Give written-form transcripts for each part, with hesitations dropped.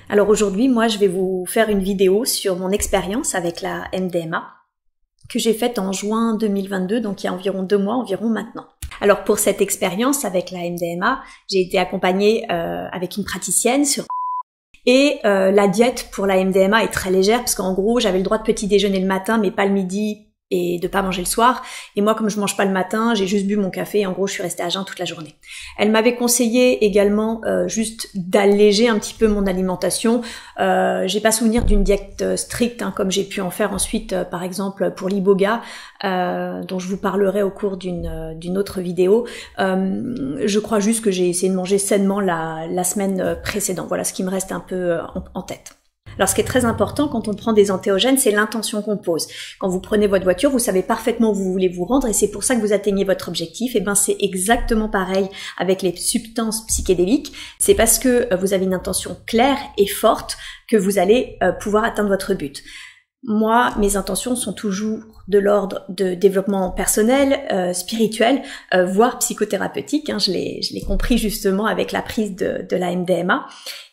Alors aujourd'hui, moi, je vais vous faire une vidéo sur mon expérience avec la MDMA que j'ai faite en juin 2022, donc il y a environ 2 mois environ maintenant. Alors pour cette expérience avec la MDMA, j'ai été accompagnée avec une praticienne sur et la diète pour la MDMA est très légère parce qu'en gros, j'avais le droit de petit déjeuner le matin mais pas le midi et de pas manger le soir. Et moi, comme je mange pas le matin, j'ai juste bu mon café et en gros, je suis restée à jeun toute la journée. Elle m'avait conseillé également juste d'alléger un petit peu mon alimentation. J'ai pas souvenir d'une diète stricte, comme j'ai pu en faire ensuite, par exemple pour l'iboga, dont je vous parlerai au cours d'une autre vidéo. Je crois juste que j'ai essayé de manger sainement la semaine précédente. Voilà ce qui me reste un peu en tête. Alors ce qui est très important quand on prend des antéogènes, c'est l'intention qu'on pose. Quand vous prenez votre voiture, vous savez parfaitement où vous voulez vous rendre et c'est pour ça que vous atteignez votre objectif. Et ben c'est exactement pareil avec les substances psychédéliques. C'est parce que vous avez une intention claire et forte que vous allez pouvoir atteindre votre but. Moi, mes intentions sont toujours de l'ordre de développement personnel, spirituel, voire psychothérapeutique. Je l'ai compris justement avec la prise de la MDMA.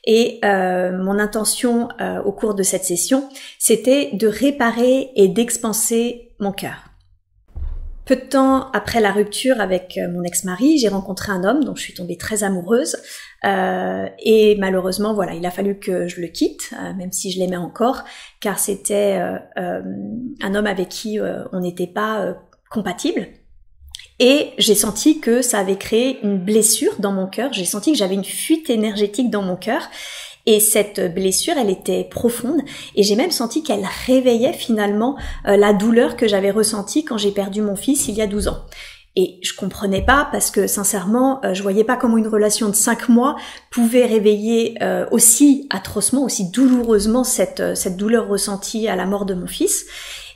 Et mon intention au cours de cette session, c'était de réparer et d'expanser mon cœur. Peu de temps après la rupture avec mon ex-mari, j'ai rencontré un homme dont je suis tombée très amoureuse. Et malheureusement, voilà, il a fallu que je le quitte, même si je l'aimais encore, car c'était un homme avec qui on n'était pas compatible. Et j'ai senti que ça avait créé une blessure dans mon cœur. J'ai senti que j'avais une fuite énergétique dans mon cœur. Et cette blessure, elle était profonde. Et j'ai même senti qu'elle réveillait finalement la douleur que j'avais ressentie quand j'ai perdu mon fils il y a 12 ans. Et je comprenais pas parce que sincèrement, je voyais pas comment une relation de 5 mois pouvait réveiller aussi atrocement, aussi douloureusement cette douleur ressentie à la mort de mon fils.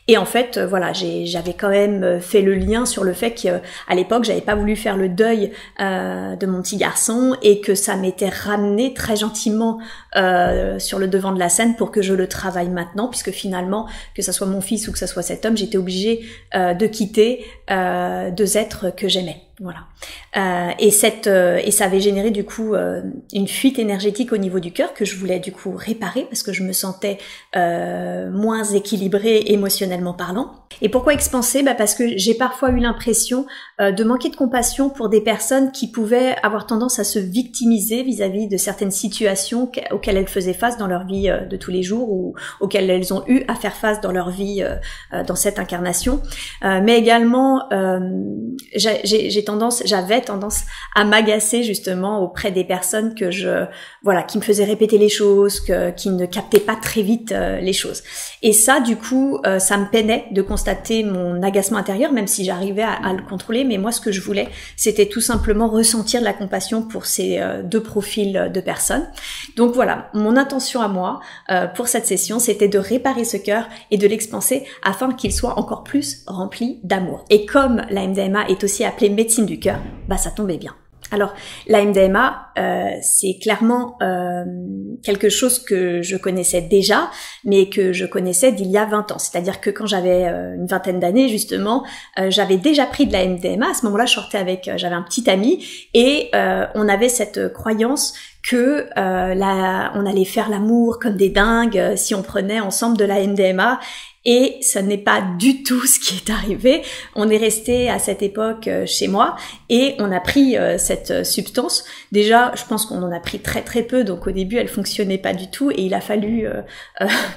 Et en fait, voilà, j'avais quand même fait le lien sur le fait qu'à l'époque, j'avais pas voulu faire le deuil de mon petit garçon et que ça m'était ramené très gentiment sur le devant de la scène pour que je le travaille maintenant, puisque finalement, que ça soit mon fils ou que ça soit cet homme, j'étais obligée de quitter 2 êtres que j'aimais. Voilà. Et ça avait généré du coup une fuite énergétique au niveau du cœur que je voulais du coup réparer parce que je me sentais moins équilibrée émotionnellement parlant. Et pourquoi expanser ? Parce que j'ai parfois eu l'impression de manquer de compassion pour des personnes qui pouvaient avoir tendance à se victimiser vis-à-vis de certaines situations auxquelles elles faisaient face dans leur vie de tous les jours ou auxquelles elles ont eu à faire face dans leur vie dans cette incarnation. Mais également, j'avais tendance à m'agacer justement auprès des personnes qui me faisaient répéter les choses, qui ne captaient pas très vite les choses. Et ça, du coup, ça me peinait de constater mon agacement intérieur, même si j'arrivais à le contrôler. Mais moi, ce que je voulais, c'était tout simplement ressentir de la compassion pour ces 2 profils de personnes. Donc voilà, mon intention à moi pour cette session, c'était de réparer ce cœur et de l'expanser afin qu'il soit encore plus rempli d'amour. Et comme la MDMA est aussi appelée médecine du cœur, ça tombait bien. Alors, la MDMA, c'est clairement quelque chose que je connaissais déjà, mais que je connaissais d'il y a 20 ans. C'est-à-dire que quand j'avais une vingtaine d'années, justement, j'avais déjà pris de la MDMA. À ce moment-là, je sortais j'avais un petit ami et on avait cette croyance que on allait faire l'amour comme des dingues si on prenait ensemble de la MDMA. Et ça n'est pas du tout ce qui est arrivé. On est resté à cette époque chez moi et on a pris cette substance. Déjà, je pense qu'on en a pris très très peu, donc au début elle fonctionnait pas du tout et il a fallu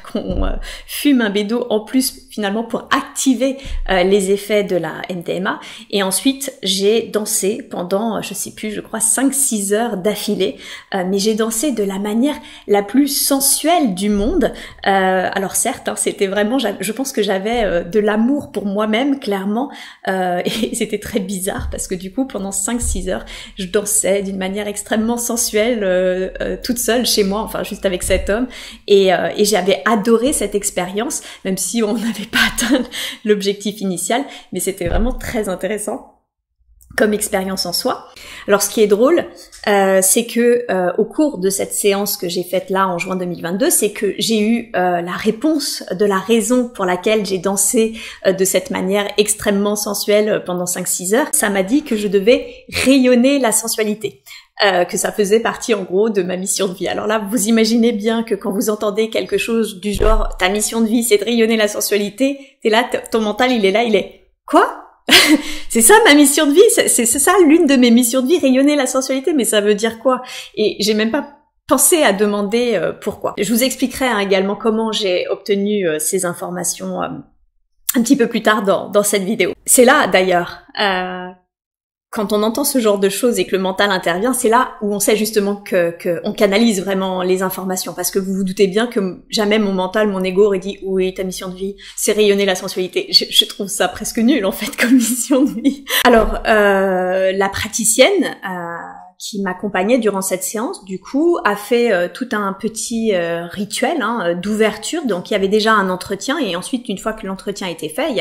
qu'on fume un bédo en plus finalement pour activer les effets de la MDMA. Et ensuite j'ai dansé pendant, je crois 5-6 heures d'affilée, mais j'ai dansé de la manière la plus sensuelle du monde. Alors certes, c'était vraiment, je pense que j'avais de l'amour pour moi-même, clairement, et c'était très bizarre parce que du coup, pendant 5-6 heures, je dansais d'une manière extrêmement sensuelle, toute seule chez moi, enfin juste avec cet homme, et j'avais adoré cette expérience, même si on n'avait pas atteint l'objectif initial, mais c'était vraiment très intéressant comme expérience en soi. Alors ce qui est drôle, c'est que au cours de cette séance que j'ai faite là en juin 2022, c'est que j'ai eu la réponse de la raison pour laquelle j'ai dansé de cette manière extrêmement sensuelle pendant 5-6 heures. Ça m'a dit que je devais rayonner la sensualité. que ça faisait partie en gros de ma mission de vie. Alors là, vous imaginez bien que quand vous entendez quelque chose du genre ta mission de vie c'est de rayonner la sensualité, t'es là, ton mental il est quoi? C'est ça ma mission de vie, c'est ça l'une de mes missions de vie, rayonner la sensualité, mais ça veut dire quoi? Et j'ai même pas pensé à demander pourquoi. Je vous expliquerai également comment j'ai obtenu ces informations un petit peu plus tard dans cette vidéo. C'est là d'ailleurs, quand on entend ce genre de choses et que le mental intervient, c'est là où on sait justement que on canalise vraiment les informations, parce que vous vous doutez bien que jamais mon mental, mon ego aurait dit oui, ta mission de vie, c'est rayonner la sensualité. Je trouve ça presque nul en fait comme mission de vie. Alors la praticienne qui m'accompagnait durant cette séance, du coup, a fait tout un petit rituel d'ouverture. Donc, il y avait déjà un entretien, et ensuite, une fois que l'entretien était fait, il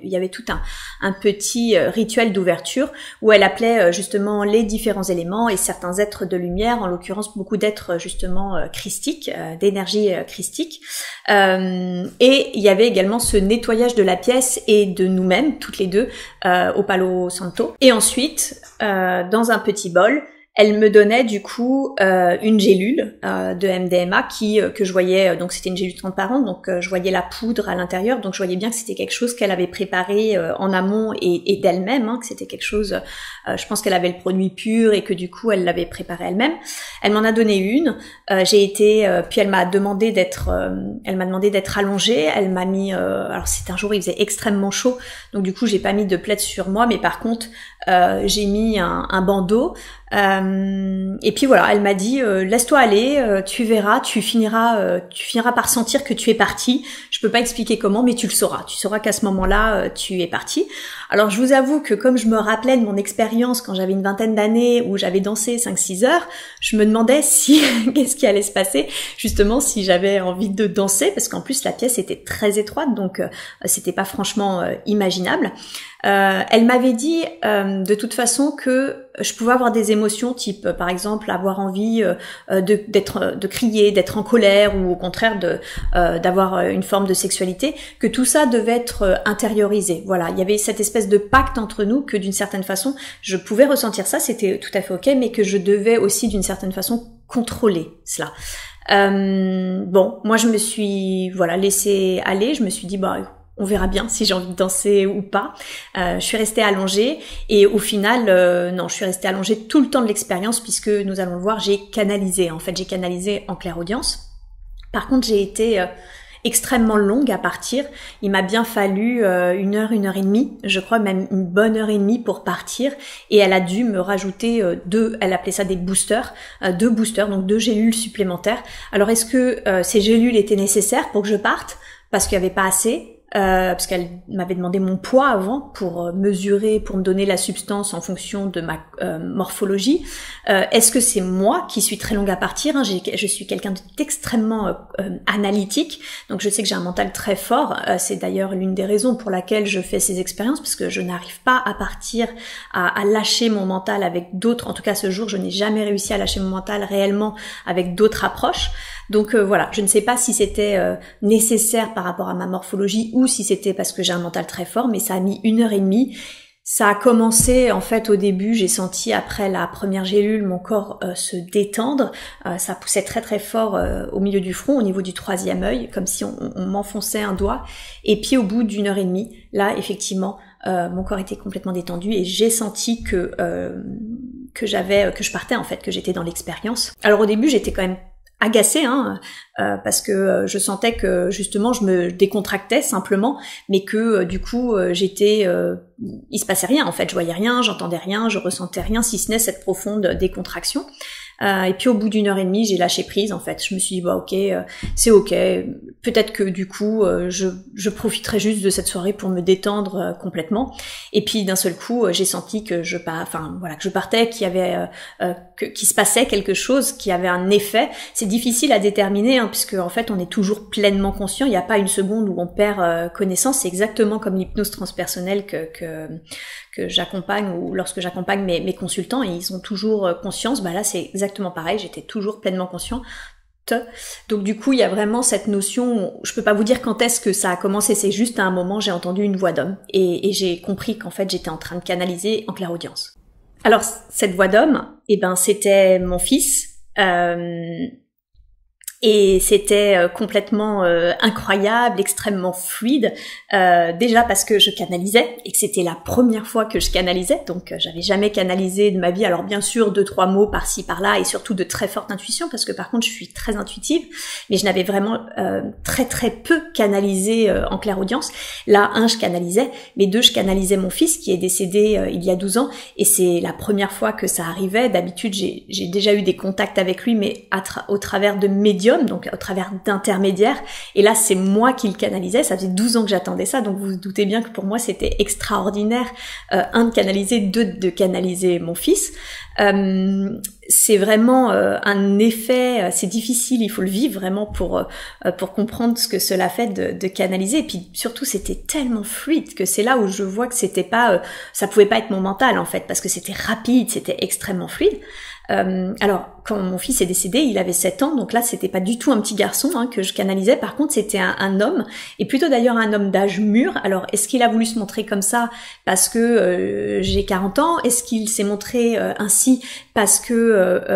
y avait tout un petit rituel d'ouverture où elle appelait justement les différents éléments et certains êtres de lumière, en l'occurrence beaucoup d'êtres justement christiques, d'énergie christique. Et il y avait également ce nettoyage de la pièce et de nous-mêmes, toutes les deux, au Palo Santo. Et ensuite, dans un petit bol, elle me donnait du coup une gélule de MDMA que je voyais, donc c'était une gélule transparente, donc je voyais la poudre à l'intérieur, donc je voyais bien que c'était quelque chose qu'elle avait préparé en amont et d'elle-même, que c'était quelque chose, je pense qu'elle avait le produit pur et que du coup elle l'avait préparé elle-même. Elle m'en a donné une, puis elle m'a demandé d'être allongée, elle m'a mis, alors c'était un jour il faisait extrêmement chaud, donc du coup j'ai pas mis de plaid sur moi, mais par contre j'ai mis un bandeau. Et puis voilà, elle m'a dit laisse-toi aller, tu verras, tu finiras par sentir que tu es parti. Je peux pas expliquer comment, mais tu le sauras. Tu sauras qu'à ce moment-là, tu es parti. Alors je vous avoue que comme je me rappelais de mon expérience quand j'avais une vingtaine d'années où j'avais dansé 5-6 heures, je me demandais si qu'est-ce qui allait se passer, justement si j'avais envie de danser, parce qu'en plus la pièce était très étroite, donc c'était pas franchement imaginable. Elle m'avait dit de toute façon que je pouvais avoir des émotions type par exemple avoir envie de crier, d'être en colère, ou au contraire d'avoir une forme de sexualité, que tout ça devait être intériorisé. Voilà, il y avait cette espèce de pacte entre nous que d'une certaine façon je pouvais ressentir ça, c'était tout à fait ok, mais que je devais aussi d'une certaine façon contrôler cela. Bon, moi je me suis laissée aller, je me suis dit on verra bien si j'ai envie de danser ou pas. Je suis restée allongée et au final, non, je suis restée allongée tout le temps de l'expérience, puisque nous allons le voir, j'ai canalisé. En fait, j'ai canalisé en clairaudience. Par contre, j'ai été extrêmement longue à partir. Il m'a bien fallu 1 heure, 1 heure et demie, je crois même une bonne heure et demie pour partir. Et elle a dû me rajouter elle appelait ça des boosters, 2 boosters, donc 2 gélules supplémentaires. Alors, est-ce que ces gélules étaient nécessaires pour que je parte? Parce qu'il n'y avait pas assez. Parce qu'elle m'avait demandé mon poids avant pour mesurer, pour me donner la substance en fonction de ma morphologie. Est-ce que c'est moi qui suis très longue à partir, je suis quelqu'un d'extrêmement analytique, donc je sais que j'ai un mental très fort. C'est d'ailleurs l'une des raisons pour laquelle je fais ces expériences, parce que je n'arrive pas à partir, à lâcher mon mental avec d'autres. En tout cas, ce jour, je n'ai jamais réussi à lâcher mon mental réellement avec d'autres approches. Donc voilà, je ne sais pas si c'était nécessaire par rapport à ma morphologie ou si c'était parce que j'ai un mental très fort, mais ça a mis 1 heure et demie. Ça a commencé, en fait, au début, j'ai senti après la première gélule mon corps se détendre. Ça poussait très très fort au milieu du front, au niveau du 3e œil, comme si on m'enfonçait un doigt. Et puis au bout d'1 heure et demie, là, effectivement, mon corps était complètement détendu et j'ai senti que je partais, en fait, que j'étais dans l'expérience. Alors au début, j'étais quand même agacée, parce que je sentais que justement je me décontractais simplement, mais que du coup il se passait rien en fait, je voyais rien, j'entendais rien, je ressentais rien, si ce n'est cette profonde décontraction. Et puis au bout d'1 heure et demie, j'ai lâché prise en fait. Je me suis dit ok, c'est ok. Peut-être que du coup, je profiterai juste de cette soirée pour me détendre complètement. Et puis d'un seul coup, j'ai senti que je partais, qu'il y avait, qu'il se passait quelque chose, qui avait un effet. C'est difficile à déterminer, puisque en fait, on est toujours pleinement conscient. Il n'y a pas une seconde où on perd connaissance. C'est exactement comme l'hypnose transpersonnelle que j'accompagne, ou lorsque j'accompagne mes consultants, et ils ont toujours conscience. Là, c'est exactement pareil. J'étais toujours pleinement conscient. Donc du coup, il y a vraiment cette notion, je peux pas vous dire quand est-ce que ça a commencé, c'est juste à un moment, j'ai entendu une voix d'homme et j'ai compris qu'en fait, j'étais en train de canaliser en clairaudience. Alors cette voix d'homme, eh ben c'était mon fils. Et c'était complètement incroyable, extrêmement fluide, déjà parce que je canalisais et que c'était la première fois que je canalisais, donc j'avais jamais canalisé de ma vie. Alors bien sûr 2-3 mots par-ci par-là et surtout de très forte intuition parce que par contre je suis très intuitive, mais je n'avais vraiment très peu canalisé en clairaudience. Là, je canalisais, mais 2, je canalisais mon fils qui est décédé il y a 12 ans et c'est la première fois que ça arrivait. D'habitude j'ai déjà eu des contacts avec lui, mais au travers de médiums, donc au travers d'intermédiaires, et là c'est moi qui le canalisais. Ça faisait 12 ans que j'attendais ça, donc vous vous doutez bien que pour moi c'était extraordinaire, de canaliser, 2 de canaliser mon fils. C'est vraiment un effet, c'est difficile, il faut le vivre vraiment pour comprendre ce que cela fait de canaliser. Et puis surtout c'était tellement fluide que c'est là où je vois que c'était pas, ça pouvait pas être mon mental en fait, parce que c'était rapide, c'était extrêmement fluide. Alors quand mon fils est décédé, il avait 7 ans, donc là c'était pas du tout un petit garçon que je canalisais. Par contre c'était un homme, et plutôt d'ailleurs un homme d'âge mûr. Alors est-ce qu'il a voulu se montrer comme ça parce que j'ai 40 ans? Est-ce qu'il s'est montré ainsi parce que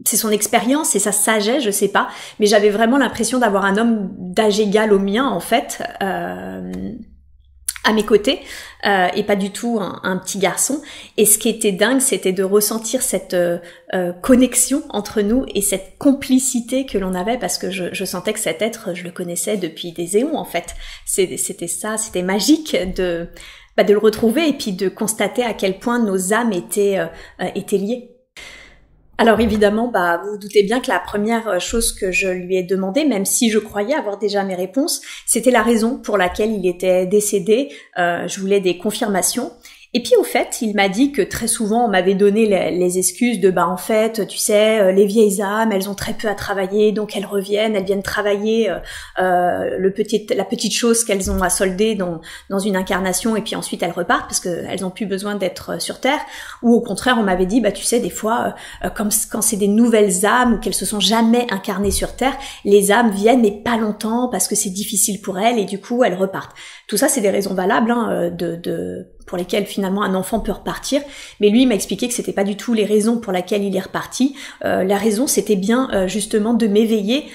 c'est son expérience, c'est sa sagesse, je sais pas, mais j'avais vraiment l'impression d'avoir un homme d'âge égal au mien en fait, à mes côtés, et pas du tout un petit garçon. Et ce qui était dingue, c'était de ressentir cette connexion entre nous et cette complicité que l'on avait, parce que je sentais que cet être, je le connaissais depuis des éons en fait. C'était ça, c'était magique de le retrouver et puis de constater à quel point nos âmes étaient liées. Alors évidemment, vous vous doutez bien que la première chose que je lui ai demandé, même si je croyais avoir déjà mes réponses, c'était la raison pour laquelle il était décédé. Je voulais des confirmations. Et puis au fait, il m'a dit que très souvent on m'avait donné les excuses de en fait, tu sais, les vieilles âmes, elles ont très peu à travailler, donc elles reviennent, elles viennent travailler la petite chose qu'elles ont à solder dans une incarnation, et puis ensuite elles repartent parce qu'elles ont plus besoin d'être sur Terre. Ou au contraire, on m'avait dit tu sais, des fois comme quand c'est des nouvelles âmes ou qu'elles se sont jamais incarnées sur Terre, les âmes viennent mais pas longtemps parce que c'est difficile pour elles et du coup elles repartent. Tout ça c'est des raisons valables pour lesquelles finalement un enfant peut repartir, mais lui il m'a expliqué que c'était pas du tout les raisons pour lesquelles il est reparti. La raison c'était bien justement de m'éveiller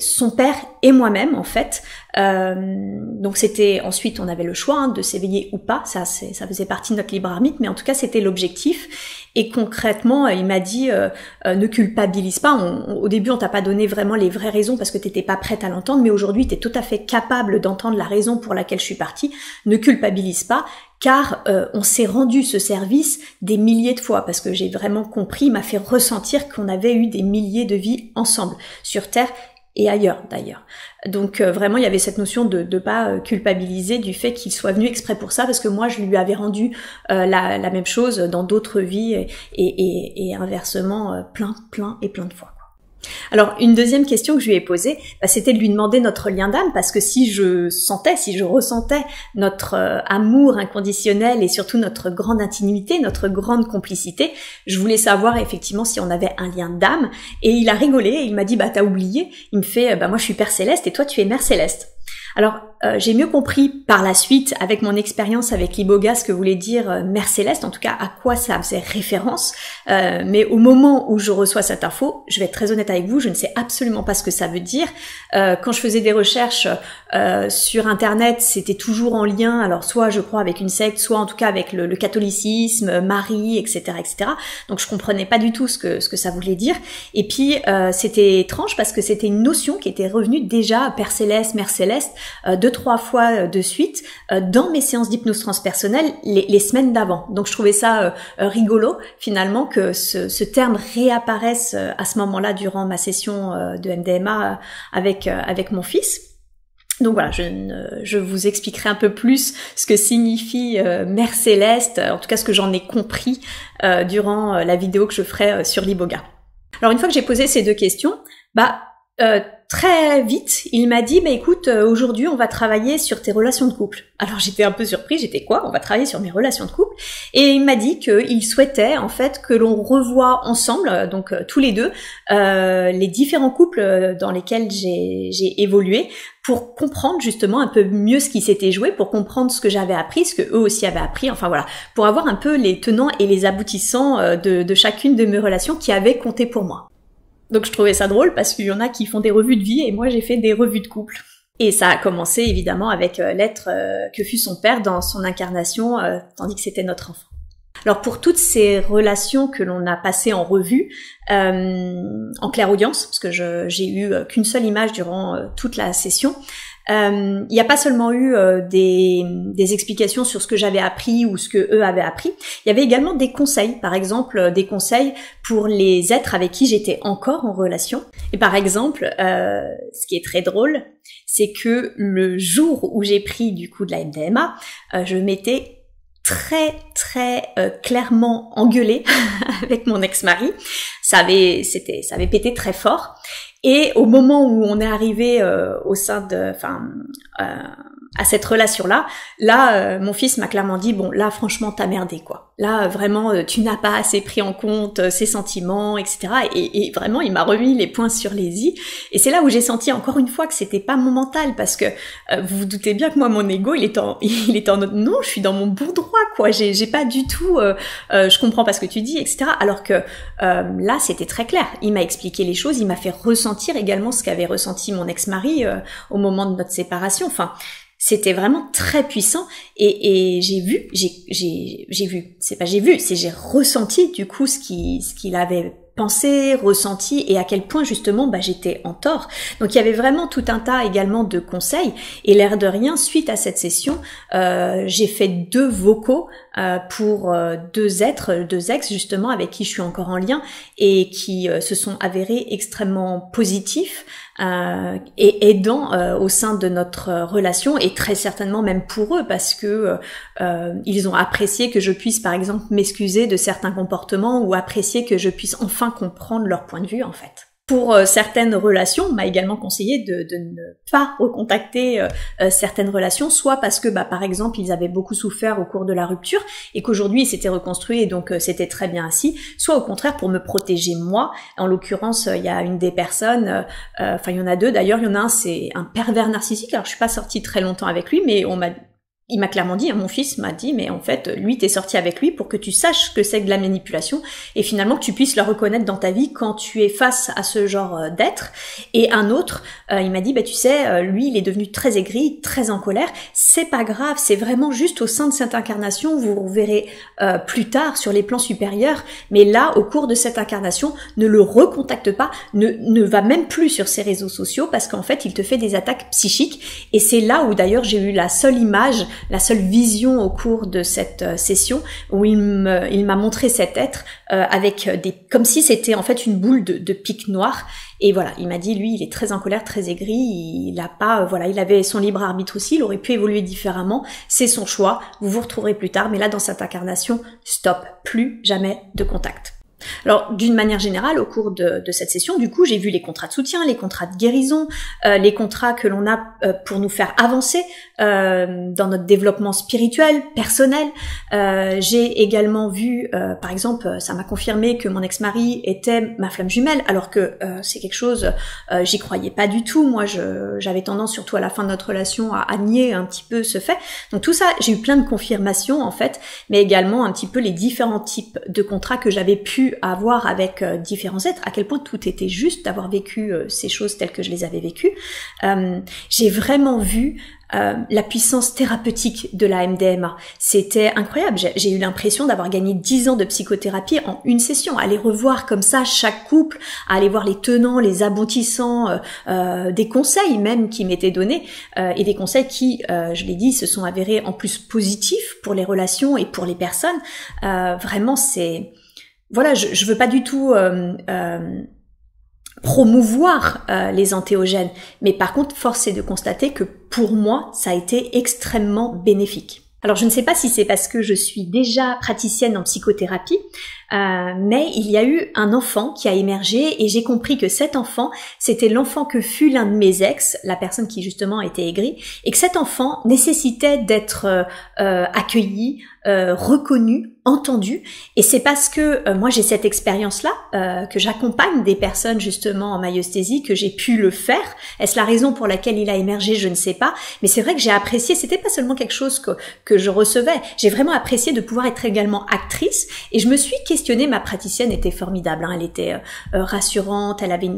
son père et moi-même en fait. Donc c'était, ensuite on avait le choix de s'éveiller ou pas, ça faisait partie de notre libre arbitre, mais en tout cas c'était l'objectif. Et concrètement, il m'a dit ne culpabilise pas. Au début, on t'a pas donné vraiment les vraies raisons parce que t'étais pas prête à l'entendre, mais aujourd'hui, t'es tout à fait capable d'entendre la raison pour laquelle je suis partie. Ne culpabilise pas, car on s'est rendu ce service des milliers de fois, parce que j'ai vraiment compris, il m'a fait ressentir qu'on avait eu des milliers de vies ensemble, sur Terre et ailleurs d'ailleurs. Donc vraiment il y avait cette notion de pas culpabiliser du fait qu'il soit venu exprès pour ça, parce que moi je lui avais rendu la même chose dans d'autres vies et inversement plein de fois. Alors une deuxième question que je lui ai posée, c'était de lui demander notre lien d'âme, parce que si je ressentais notre amour inconditionnel et surtout notre grande intimité, notre grande complicité, je voulais savoir effectivement si on avait un lien d'âme. Et il a rigolé et il m'a dit t'as oublié. Il me fait moi je suis Père Céleste et toi tu es Mère Céleste. Alors j'ai mieux compris par la suite avec mon expérience avec l'Iboga ce que voulait dire Mère Céleste, en tout cas à quoi ça faisait référence, mais au moment où je reçois cette info, je vais être très honnête avec vous, je ne sais absolument pas ce que ça veut dire. Quand je faisais des recherches sur internet, c'était toujours en lien, alors soit je crois avec une secte, soit en tout cas avec le catholicisme, Marie, etc., etc. Donc je comprenais pas du tout ce que ça voulait dire. Et puis c'était étrange parce que c'était une notion qui était revenue déjà, Père Céleste, Mère Céleste, 2-3 fois de suite dans mes séances d'hypnose transpersonnelle les semaines d'avant. Donc je trouvais ça rigolo finalement que ce terme réapparaisse à ce moment-là durant ma session de MDMA avec mon fils. Donc voilà, je vous expliquerai un peu plus ce que signifie Mère Céleste, en tout cas ce que j'en ai compris durant la vidéo que je ferai sur l'Iboga. Alors une fois que j'ai posé ces deux questions, très vite, il m'a dit, bah écoute, aujourd'hui on va travailler sur tes relations de couple. Alors j'étais un peu surprise, j'étais quoi? On va travailler sur mes relations de couple. Et il m'a dit qu'il souhaitait en fait que l'on revoie ensemble, donc tous les deux, les différents couples dans lesquels j'ai évolué, pour comprendre justement un peu mieux ce qui s'était joué, pour comprendre ce que j'avais appris, ce que eux aussi avaient appris, enfin voilà, pour avoir un peu les tenants et les aboutissants de chacune de mes relations qui avaient compté pour moi. Donc je trouvais ça drôle parce qu'il y en a qui font des revues de vie et moi j'ai fait des revues de couple. Et ça a commencé évidemment avec l'être que fut son père dans son incarnation, tandis que c'était notre enfant. Alors pour toutes ces relations que l'on a passées en revue, en clairaudience, parce que j'ai eu qu'une seule image durant toute la session, il n'y a pas seulement eu des explications sur ce que j'avais appris ou ce que eux avaient appris, il y avait également des conseils, par exemple des conseils pour les êtres avec qui j'étais encore en relation. Et par exemple, ce qui est très drôle, c'est que le jour où j'ai pris du coup de la MDMA, je m'étais très clairement engueulée avec mon ex-mari. Ça avait pété très fort. Et au moment où on est arrivé au sein de, à cette relation-là, mon fils m'a clairement dit, bon, là, franchement, t'as merdé, quoi. Là, vraiment, tu n'as pas assez pris en compte ses sentiments, etc. Et vraiment, il m'a remis les points sur les i. Et c'est là où j'ai senti encore une fois que c'était pas mon mental, parce que vous vous doutez bien que moi, mon ego, il est en non, je suis dans mon bon droit, quoi. J'ai pas du tout, je comprends pas ce que tu dis, etc. Alors que là, c'était très clair. Il m'a expliqué les choses, il m'a fait ressentir également ce qu'avait ressenti mon ex-mari au moment de notre séparation. Enfin, c'était vraiment très puissant et j'ai ressenti du coup ce qu'il avait pensé, ressenti et à quel point justement j'étais en tort. Donc il y avait vraiment tout un tas également de conseils et l'air de rien, suite à cette session, j'ai fait 2 vocaux pour 2 ex justement avec qui je suis encore en lien et qui se sont avérés extrêmement positifs et aidants au sein de notre relation et très certainement même pour eux parce que ils ont apprécié que je puisse par exemple m'excuser de certains comportements ou apprécier que je puisse enfin comprendre leur point de vue en fait. Pour certaines relations, on m'a également conseillé de ne pas recontacter certaines relations, soit parce que par exemple ils avaient beaucoup souffert au cours de la rupture et qu'aujourd'hui ils s'étaient reconstruits et donc c'était très bien ainsi, soit au contraire pour me protéger moi. En l'occurrence, il y a une des personnes, il y en a 2 d'ailleurs, il y en a un c'est un pervers narcissique, alors je suis pas sortie très longtemps avec lui, mais il m'a clairement dit, mon fils m'a dit, mais en fait, lui, t'es sorti avec lui pour que tu saches ce que c'est que de la manipulation et finalement que tu puisses le reconnaître dans ta vie quand tu es face à ce genre d'être. Et un autre, il m'a dit, tu sais, lui, il est devenu très aigri, très en colère. C'est pas grave, c'est vraiment juste au sein de cette incarnation, vous verrez plus tard sur les plans supérieurs, mais là, au cours de cette incarnation, ne le recontacte pas, ne va même plus sur ses réseaux sociaux parce qu'en fait, il te fait des attaques psychiques. Et c'est là où d'ailleurs j'ai eu la seule image, la seule vision au cours de cette session où il m'a montré cet être avec comme si c'était en fait une boule de pique noire. Et voilà, il m'a dit, lui, il est très en colère, très aigri, il avait son libre arbitre aussi, il aurait pu évoluer différemment, c'est son choix, vous vous retrouverez plus tard, mais là, dans cette incarnation, stop, plus jamais de contact. Alors, d'une manière générale, au cours de cette session, du coup, j'ai vu les contrats de soutien, les contrats de guérison, les contrats que l'on a pour nous faire avancer dans notre développement spirituel, personnel. J'ai également vu, par exemple, ça m'a confirmé que mon ex-mari était ma flamme jumelle, alors que c'est quelque chose, j'y croyais pas du tout. Moi, j'avais tendance, surtout à la fin de notre relation, à nier un petit peu ce fait. Donc tout ça, j'ai eu plein de confirmations, en fait, mais également un petit peu les différents types de contrats que j'avais pu avoir avec différents êtres, à quel point tout était juste d'avoir vécu ces choses telles que je les avais vécues. J'ai vraiment vu la puissance thérapeutique de la MDMA. C'était incroyable. J'ai eu l'impression d'avoir gagné 10 ans de psychothérapie en une session. Aller revoir comme ça chaque couple, aller voir les tenants, les aboutissants, des conseils même qui m'étaient donnés et des conseils qui, je l'ai dit, se sont avérés en plus positifs pour les relations et pour les personnes. Vraiment, c'est... Voilà, je veux pas du tout promouvoir les entéogènes, mais par contre, force est de constater que pour moi, ça a été extrêmement bénéfique. Alors, je ne sais pas si c'est parce que je suis déjà praticienne en psychothérapie, mais il y a eu un enfant qui a émergé et j'ai compris que cet enfant, c'était l'enfant que fut l'un de mes ex, la personne qui justement était aigrie, et que cet enfant nécessitait d'être accueilli, reconnu, entendu. Et c'est parce que moi j'ai cette expérience-là, que j'accompagne des personnes justement en maïeusthésie, que j'ai pu le faire. Est-ce la raison pour laquelle il a émergé? Je ne sais pas. Mais c'est vrai que j'ai apprécié, c'était pas seulement quelque chose que je recevais, j'ai vraiment apprécié de pouvoir être également actrice. Et je me suis questionnée, ma praticienne était formidable, hein, elle était rassurante, elle avait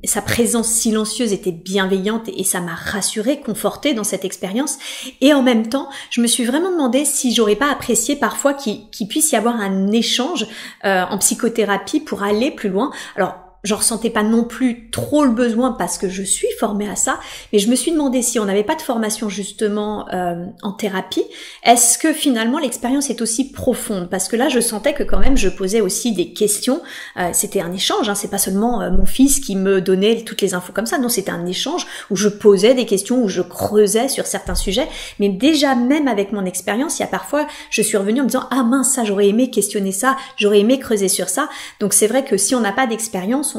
sa présence silencieuse était bienveillante et ça m'a rassurée, confortée dans cette expérience. Et en même temps, je me suis vraiment demandé si j'aurais pas apprécié parfois qu'il puisse y avoir un échange en psychothérapie pour aller plus loin. Alors, je ressentais pas non plus trop le besoin parce que je suis formée à ça, mais je me suis demandé si on n'avait pas de formation justement en thérapie, est-ce que finalement l'expérience est aussi profonde? Parce que là, je sentais que quand même je posais aussi des questions. C'était un échange, hein, c'est pas seulement mon fils qui me donnait toutes les infos comme ça. Non, c'était un échange où je posais des questions, où je creusais sur certains sujets. Mais déjà même avec mon expérience, il y a parfois, je suis revenue en me disant ah mince, ça j'aurais aimé questionner ça, j'aurais aimé creuser sur ça. Donc c'est vrai que si on n'a pas d'expérience,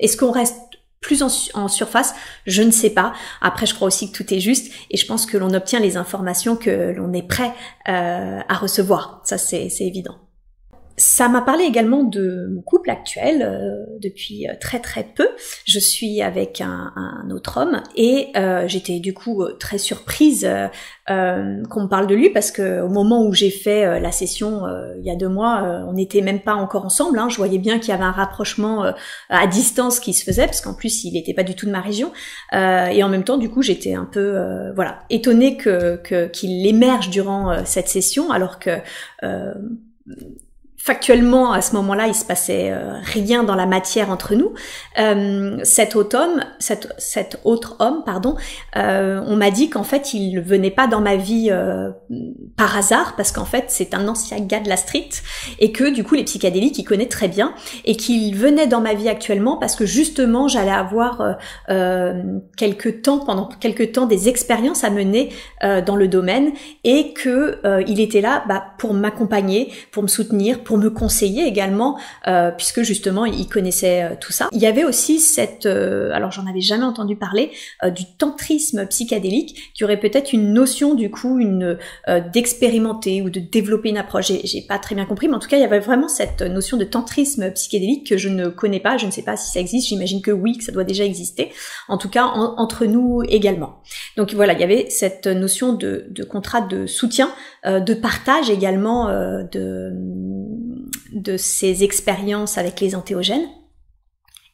est-ce qu'on reste plus en surface? Je ne sais pas. Après, je crois aussi que tout est juste et je pense que l'on obtient les informations que l'on est prêt à recevoir. Ça, c'est évident. Ça m'a parlé également de mon couple actuel depuis très très peu. Je suis avec un autre homme et j'étais du coup très surprise qu'on me parle de lui parce que au moment où j'ai fait la session il y a 2 mois, on n'était même pas encore ensemble. Hein. Je voyais bien qu'il y avait un rapprochement à distance qui se faisait parce qu'en plus il n'était pas du tout de ma région et en même temps du coup j'étais un peu voilà étonnée qu'il émerge durant cette session alors que factuellement, à ce moment-là, il se passait rien dans la matière entre nous. Cet autre homme, on m'a dit qu'en fait, il ne venait pas dans ma vie par hasard, parce qu'en fait, c'est un ancien gars de la street, et que du coup, les psychédéliques, il connaît très bien, et qu'il venait dans ma vie actuellement parce que justement, j'allais avoir pendant quelques temps, des expériences à mener dans le domaine, et que il était là pour m'accompagner, pour me soutenir, pour me conseiller également, puisque justement il connaissait tout ça. Il y avait aussi alors j'en avais jamais entendu parler, du tantrisme psychédélique, qui aurait peut-être une notion du coup, d'expérimenter ou de développer une approche. J'ai pas très bien compris, mais en tout cas il y avait vraiment cette notion de tantrisme psychédélique que je ne connais pas, je ne sais pas si ça existe, j'imagine que oui, que ça doit déjà exister, en tout cas entre nous également. Donc voilà, il y avait cette notion de contrat de soutien, de partage également de ces expériences avec les entéogènes.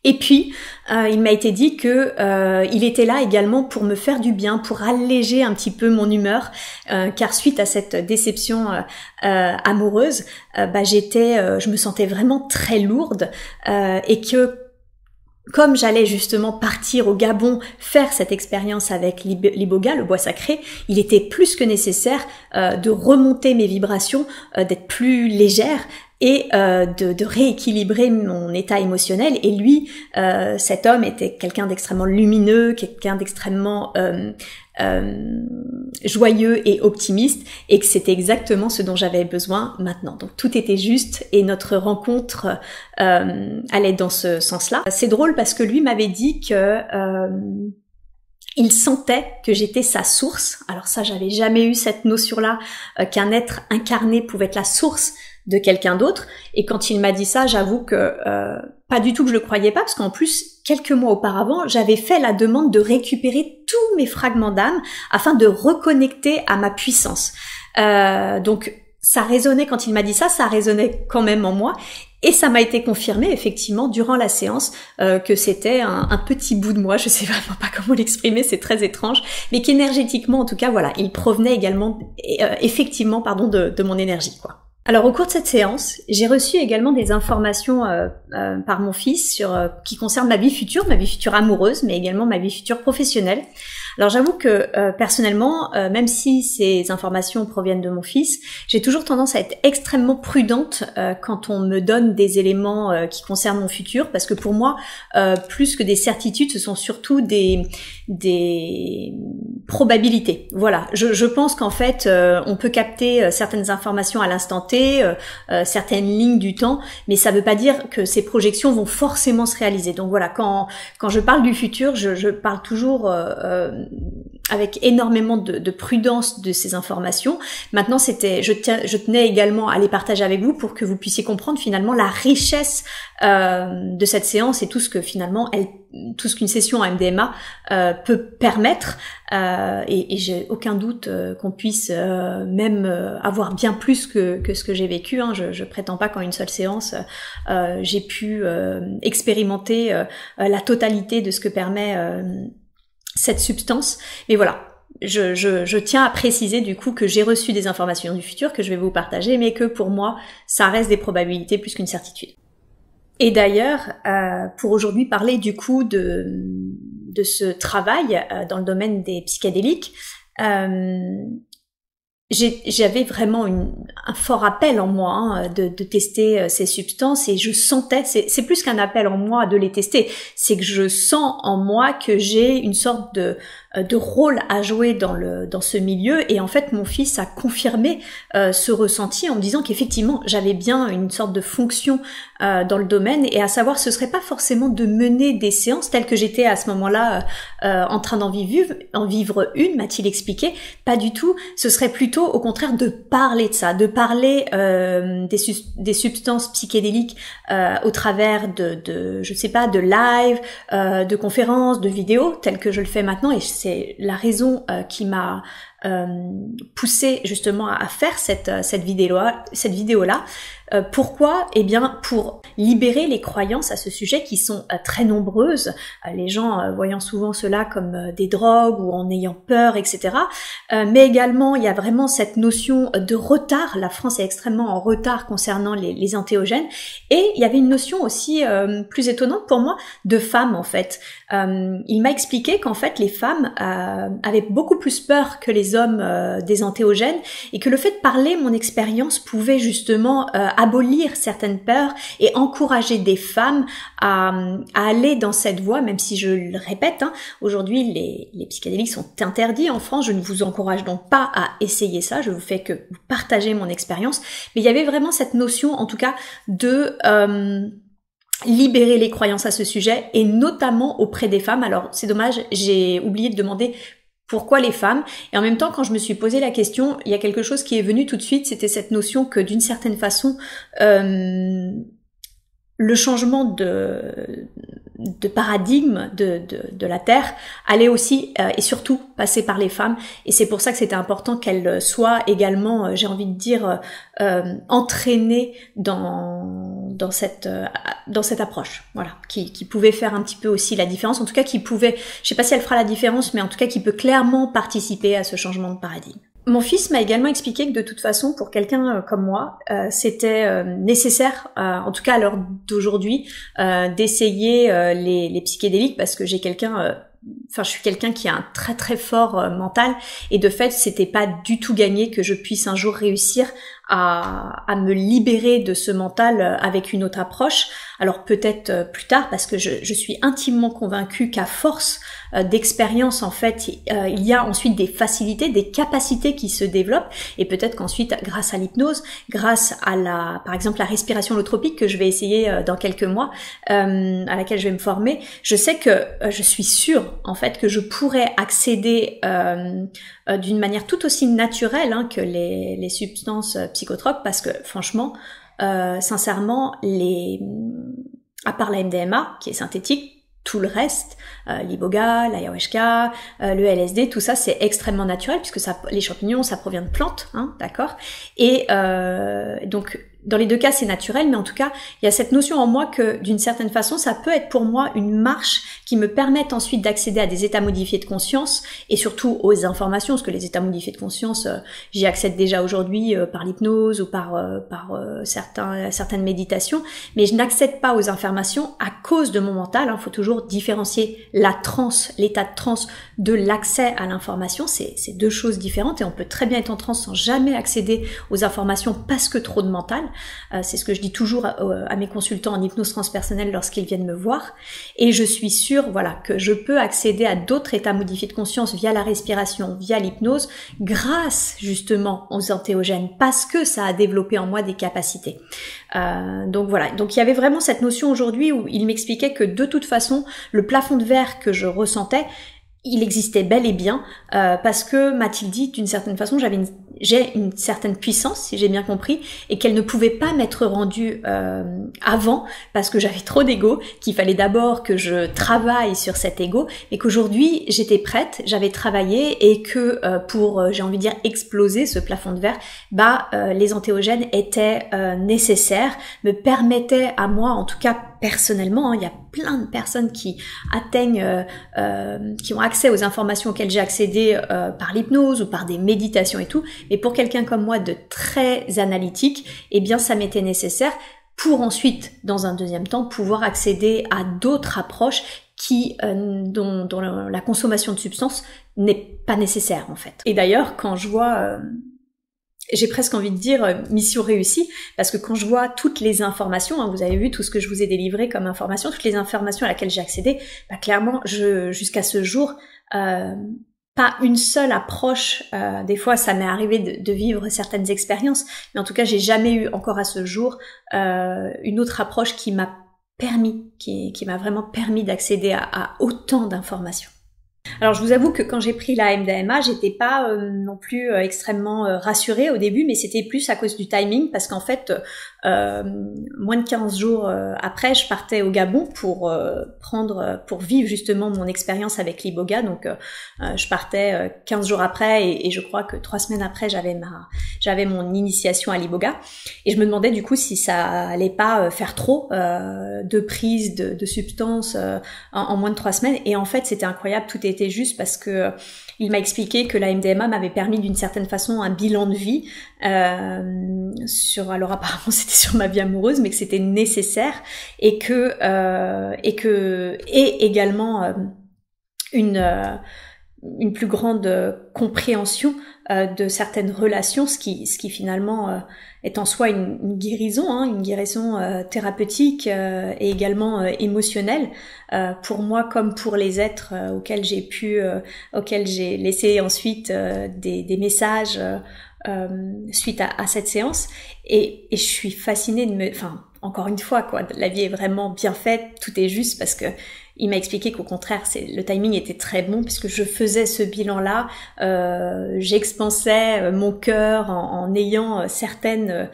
Et puis, il m'a été dit que il était là également pour me faire du bien, pour alléger un petit peu mon humeur, car suite à cette déception amoureuse, je me sentais vraiment très lourde, et que comme j'allais justement partir au Gabon faire cette expérience avec l'iboga, le bois sacré, il était plus que nécessaire de remonter mes vibrations, d'être plus légère et de rééquilibrer mon état émotionnel. Et lui, cet homme était quelqu'un d'extrêmement lumineux, quelqu'un d'extrêmement joyeux et optimiste, et que c'était exactement ce dont j'avais besoin maintenant. Donc tout était juste et notre rencontre allait dans ce sens-là. C'est drôle parce que lui m'avait dit que il sentait que j'étais sa source. Alors ça, j'avais jamais eu cette notion-là, qu'un être incarné pouvait être la source de quelqu'un d'autre. Et quand il m'a dit ça, j'avoue que pas du tout que je le croyais pas, parce qu'en plus, quelques mois auparavant, j'avais fait la demande de récupérer tous mes fragments d'âme afin de reconnecter à ma puissance. Donc ça résonnait quand il m'a dit ça résonnait quand même en moi. Et ça m'a été confirmé effectivement durant la séance que c'était un petit bout de moi, je sais vraiment pas comment l'exprimer, c'est très étrange, mais qu'énergétiquement en tout cas voilà, il provenait également effectivement de mon énergie quoi. Alors au cours de cette séance, j'ai reçu également des informations par mon fils qui concernent ma vie future amoureuse, mais également ma vie future professionnelle. Alors j'avoue que personnellement, même si ces informations proviennent de mon fils, j'ai toujours tendance à être extrêmement prudente quand on me donne des éléments qui concernent mon futur, parce que pour moi, plus que des certitudes, ce sont surtout des probabilités. Voilà, je pense qu'en fait, on peut capter certaines informations à l'instant T, certaines lignes du temps, mais ça ne veut pas dire que ces projections vont forcément se réaliser. Donc voilà, quand je parle du futur, je parle toujours avec énormément de prudence de ces informations. Maintenant, je tenais également à les partager avec vous pour que vous puissiez comprendre finalement la richesse de cette séance et tout ce que finalement tout ce qu'une session en MDMA peut permettre. Et j'ai aucun doute qu'on puisse même avoir bien plus que ce que j'ai vécu. Hein. Je prétends pas qu'en une seule séance j'ai pu expérimenter la totalité de ce que permet cette substance. Mais voilà, je tiens à préciser du coup que j'ai reçu des informations du futur que je vais vous partager, mais que pour moi, ça reste des probabilités plus qu'une certitude. Et d'ailleurs, pour aujourd'hui parler du coup de ce travail dans le domaine des psychédéliques, j'avais vraiment un fort appel en moi de tester ces substances, et je sentais, c'est plus qu'un appel en moi de les tester, c'est que je sens en moi que j'ai une sorte de rôle à jouer dans ce milieu. Et en fait mon fils a confirmé ce ressenti en me disant qu'effectivement j'avais bien une sorte de fonction dans le domaine, et à savoir ce serait pas forcément de mener des séances telles que j'étais à ce moment-là en train d'en vivre une, m'a-t-il expliqué, pas du tout, ce serait plutôt au contraire de parler de ça, de parler des substances psychédéliques au travers de je sais pas, de live, de conférences, de vidéos telles que je le fais maintenant. Et c'est la raison qui m'a poussé justement à faire cette vidéo-là. Pourquoi ? Eh bien, pour libérer les croyances à ce sujet qui sont très nombreuses, les gens voyant souvent cela comme des drogues ou en ayant peur, etc. Mais également, il y a vraiment cette notion de retard. La France est extrêmement en retard concernant les entéogènes. Et il y avait une notion aussi plus étonnante pour moi de femmes, en fait. Il m'a expliqué qu'en fait, les femmes avaient beaucoup plus peur que les hommes des entéogènes, et que le fait de parler mon expérience pouvait justement abolir certaines peurs et encourager des femmes à aller dans cette voie, même si je le répète, hein, aujourd'hui les psychédéliques sont interdits en France. Je ne vous encourage donc pas à essayer ça, je vous fais que partager mon expérience, mais il y avait vraiment cette notion en tout cas de libérer les croyances à ce sujet, et notamment auprès des femmes. Alors c'est dommage, j'ai oublié de demander pourquoi les femmes, et en même temps quand je me suis posé la question, il y a quelque chose qui est venu tout de suite, c'était cette notion que d'une certaine façon le changement de paradigme de la Terre allait aussi et surtout passer par les femmes, et c'est pour ça que c'était important qu'elles soient également, j'ai envie de dire, entraînées dans cette approche, voilà, qui pouvait faire un petit peu aussi la différence, en tout cas qui pouvait, je sais pas si elle fera la différence, mais en tout cas qui peut clairement participer à ce changement de paradigme. Mon fils m'a également expliqué que de toute façon, pour quelqu'un comme moi, c'était nécessaire, en tout cas à l'heure d'aujourd'hui, d'essayer les psychédéliques, parce que je suis quelqu'un qui a un très très fort mental, et de fait, c'était pas du tout gagné que je puisse un jour réussir à me libérer de ce mental avec une autre approche. Alors peut-être plus tard, parce que je suis intimement convaincue qu'à force d'expérience, en fait, il y a ensuite des facilités, des capacités qui se développent, et peut-être qu'ensuite, grâce à l'hypnose, grâce à par exemple la respiration holotropique que je vais essayer dans quelques mois, à laquelle je vais me former, je sais que je suis sûre en fait que je pourrais accéder d'une manière tout aussi naturelle que les substances psychotropes, parce que franchement, sincèrement, à part la MDMA qui est synthétique, tout le reste, l'iboga, l'ayahuasca, le LSD, tout ça c'est extrêmement naturel, puisque les champignons ça provient de plantes, d'accord. Et donc dans les deux cas, c'est naturel, mais en tout cas, il y a cette notion en moi que, d'une certaine façon, ça peut être pour moi une marche qui me permette ensuite d'accéder à des états modifiés de conscience et surtout aux informations, parce que les états modifiés de conscience, j'y accède déjà aujourd'hui par l'hypnose ou par certaines méditations, mais je n'accède pas aux informations à cause de mon mental. Il faut toujours différencier la transe, l'état de transe, de l'accès à l'information. C'est deux choses différentes et on peut très bien être en transe sans jamais accéder aux informations parce que trop de mental. C'est ce que je dis toujours à mes consultants en hypnose transpersonnelle lorsqu'ils viennent me voir. Et je suis sûre, voilà, que je peux accéder à d'autres états modifiés de conscience via la respiration, via l'hypnose, grâce justement aux entéogènes, parce que ça a développé en moi des capacités. Donc voilà. Donc il y avait vraiment cette notion aujourd'hui où il m'expliquait que de toute façon, le plafond de verre que je ressentais, il existait bel et bien, parce que m'a-t-il dit, d'une certaine façon, j'ai une certaine puissance, si j'ai bien compris, et qu'elle ne pouvait pas m'être rendue avant, parce que j'avais trop d'ego, qu'il fallait d'abord que je travaille sur cet ego, et qu'aujourd'hui, j'étais prête, j'avais travaillé, et que pour, j'ai envie de dire, exploser ce plafond de verre, les entéogènes étaient nécessaires, me permettaient à moi, en tout cas personnellement, il y a plein de personnes qui atteignent, qui ont accès aux informations auxquelles j'ai accédé par l'hypnose ou par des méditations et tout, mais pour quelqu'un comme moi de très analytique, eh bien ça m'était nécessaire pour ensuite, dans un deuxième temps, pouvoir accéder à d'autres approches dont la consommation de substances n'est pas nécessaire en fait. Et d'ailleurs, quand je vois... j'ai presque envie de dire mission réussie, parce que quand je vois toutes les informations, vous avez vu tout ce que je vous ai délivré comme information, toutes les informations à laquelle j'ai accédé, clairement, jusqu'à ce jour, pas une seule approche, des fois ça m'est arrivé de vivre certaines expériences, mais en tout cas j'ai jamais eu encore à ce jour une autre approche qui m'a permis, qui m'a vraiment permis d'accéder à autant d'informations. Alors je vous avoue que quand j'ai pris la MDMA, j'étais pas non plus extrêmement rassurée au début, mais c'était plus à cause du timing, parce qu'en fait, moins de 15 jours après, je partais au Gabon pour vivre justement mon expérience avec l'Iboga. Donc je partais 15 jours après et je crois que 3 semaines après, j'avais mon initiation à l'Iboga. Et je me demandais du coup si ça allait pas faire trop de prise de substances en moins de 3 semaines. Et en fait, c'était incroyable, tout était juste parce que il m'a expliqué que la MDMA m'avait permis d'une certaine façon un bilan de vie alors apparemment c'était sur ma vie amoureuse, mais que c'était nécessaire et également une plus grande compréhension de certaines relations, ce qui finalement est en soi une guérison, une guérison thérapeutique et également émotionnelle pour moi comme pour les êtres auxquels j'ai laissé ensuite des messages suite à cette séance et je suis fascinée encore une fois la vie est vraiment bien faite, tout est juste parce que il m'a expliqué qu'au contraire, le timing était très bon puisque je faisais ce bilan-là, j'expansais mon cœur en ayant certaines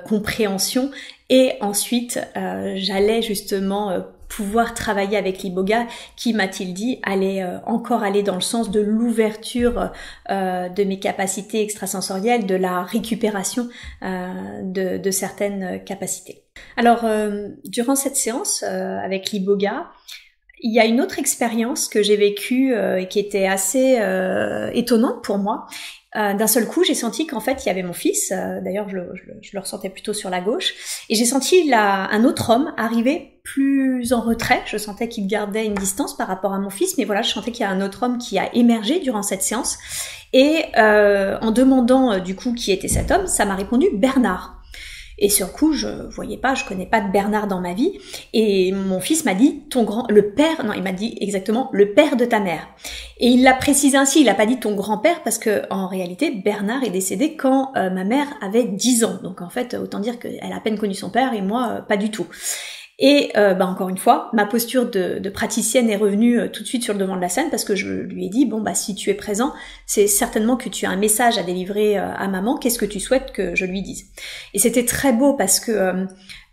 compréhensions et ensuite j'allais justement pouvoir travailler avec l'Iboga qui, m'a-t-il dit, allait encore aller dans le sens de l'ouverture de mes capacités extrasensorielles, de la récupération de certaines capacités. Alors, durant cette séance avec l'Iboga, il y a une autre expérience que j'ai vécue et qui était assez étonnante pour moi. D'un seul coup, j'ai senti qu'en fait, il y avait mon fils, d'ailleurs je le ressentais plutôt sur la gauche, et j'ai senti un autre homme arriver plus en retrait. Je sentais qu'il gardait une distance par rapport à mon fils, mais voilà, je sentais qu'il y a un autre homme qui a émergé durant cette séance. Et en demandant du coup qui était cet homme, ça m'a répondu Bernard. Et sur le coup, je connais pas de Bernard dans ma vie. Et mon fils m'a dit, il m'a dit exactement, le père de ta mère. Et il l'a précisé ainsi, il a pas dit ton grand-père parce que, en réalité, Bernard est décédé quand ma mère avait 10 ans. Donc en fait, autant dire qu'elle a à peine connu son père et moi, pas du tout. Et encore une fois, ma posture de praticienne est revenue tout de suite sur le devant de la scène parce que je lui ai dit, si tu es présent, c'est certainement que tu as un message à délivrer à maman, qu'est-ce que tu souhaites que je lui dise? Et c'était très beau parce que